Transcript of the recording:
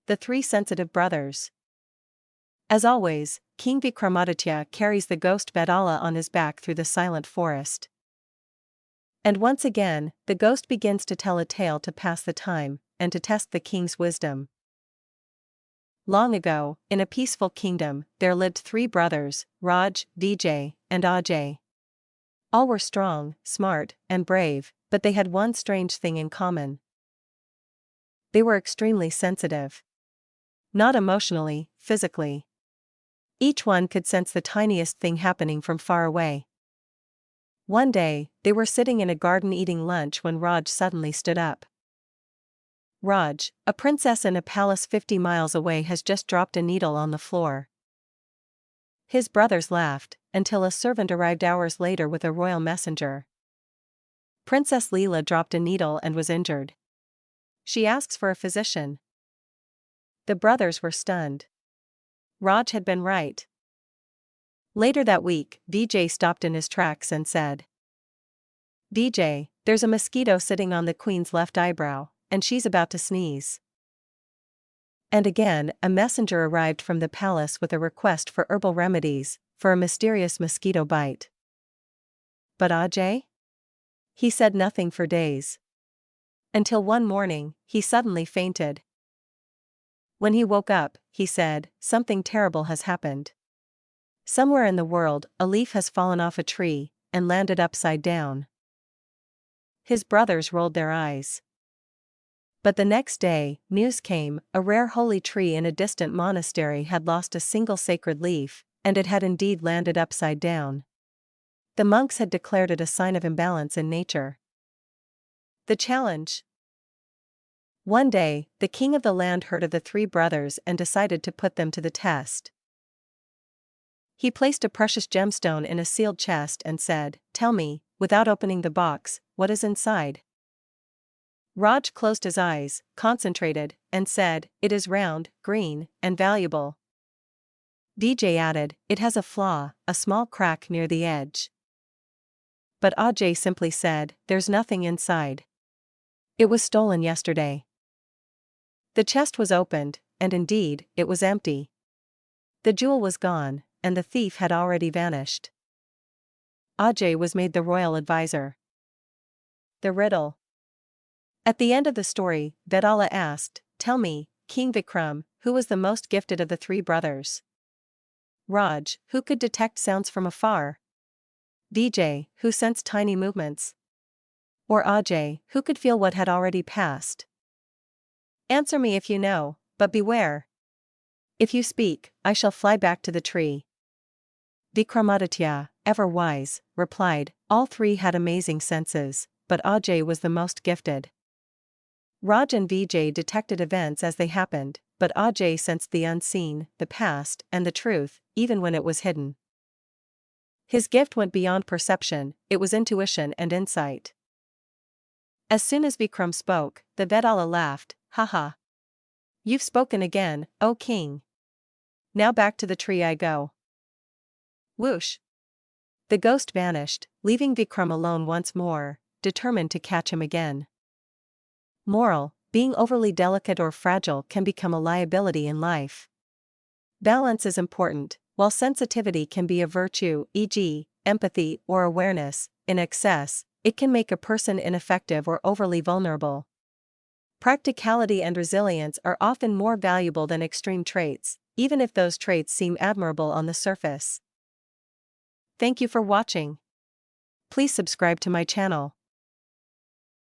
The Three Sensitive Brothers. As always, King Vikramaditya carries the ghost Vetala on his back through the silent forest. And once again, the ghost begins to tell a tale to pass the time, and to test the king's wisdom. Long ago, in a peaceful kingdom, there lived three brothers, Raj, Vijay, and Ajay. All were strong, smart, and brave, but they had one strange thing in common. They were extremely sensitive. Not emotionally, physically. Each one could sense the tiniest thing happening from far away. One day, they were sitting in a garden eating lunch when Raj suddenly stood up. Raj, a princess in a palace 50 miles away, has just dropped a needle on the floor. His brothers laughed, until a servant arrived hours later with a royal messenger. Princess Leela dropped a needle and was injured. She asks for a physician. The brothers were stunned. Raj had been right. Later that week, Vijay stopped in his tracks and said, "Vijay, there's a mosquito sitting on the queen's left eyebrow, and she's about to sneeze." And again, a messenger arrived from the palace with a request for herbal remedies for a mysterious mosquito bite. But Ajay? He said nothing for days. Until one morning, he suddenly fainted. When he woke up, he said, "Something terrible has happened. Somewhere in the world, a leaf has fallen off a tree and landed upside down." His brothers rolled their eyes. But the next day, news came: a rare holy tree in a distant monastery had lost a single sacred leaf, and it had indeed landed upside down. The monks had declared it a sign of imbalance in nature. The challenge. One day, the king of the land heard of the three brothers and decided to put them to the test. He placed a precious gemstone in a sealed chest and said, "Tell me, without opening the box, what is inside." Raj closed his eyes, concentrated, and said, "It is round, green, and valuable." Vijay added, "It has a flaw, a small crack near the edge." But Ajay simply said, "There's nothing inside. It was stolen yesterday." The chest was opened, and indeed, it was empty. The jewel was gone, and the thief had already vanished. Ajay was made the royal advisor. The riddle. At the end of the story, Vetala asked, "Tell me, King Vikram, who was the most gifted of the three brothers? Raj, who could detect sounds from afar? Vijay, who sensed tiny movements? Or Ajay, who could feel what had already passed? Answer me if you know, but beware. If you speak, I shall fly back to the tree." Vikramaditya, ever wise, replied, "All three had amazing senses, but Ajay was the most gifted. Raj and Vijay detected events as they happened, but Ajay sensed the unseen, the past, and the truth, even when it was hidden. His gift went beyond perception, it was intuition and insight." As soon as Vikram spoke, the Vetala laughed, "Haha. You've spoken again, O king. Now back to the tree I go." Whoosh! The ghost vanished, leaving Vikram alone once more, determined to catch him again. Moral: being overly delicate or fragile can become a liability in life. Balance is important. While sensitivity can be a virtue, e.g., empathy or awareness, in excess, it can make a person ineffective or overly vulnerable. Practicality and resilience are often more valuable than extreme traits, even if those traits seem admirable on the surface. Thank you for watching. Please subscribe to my channel.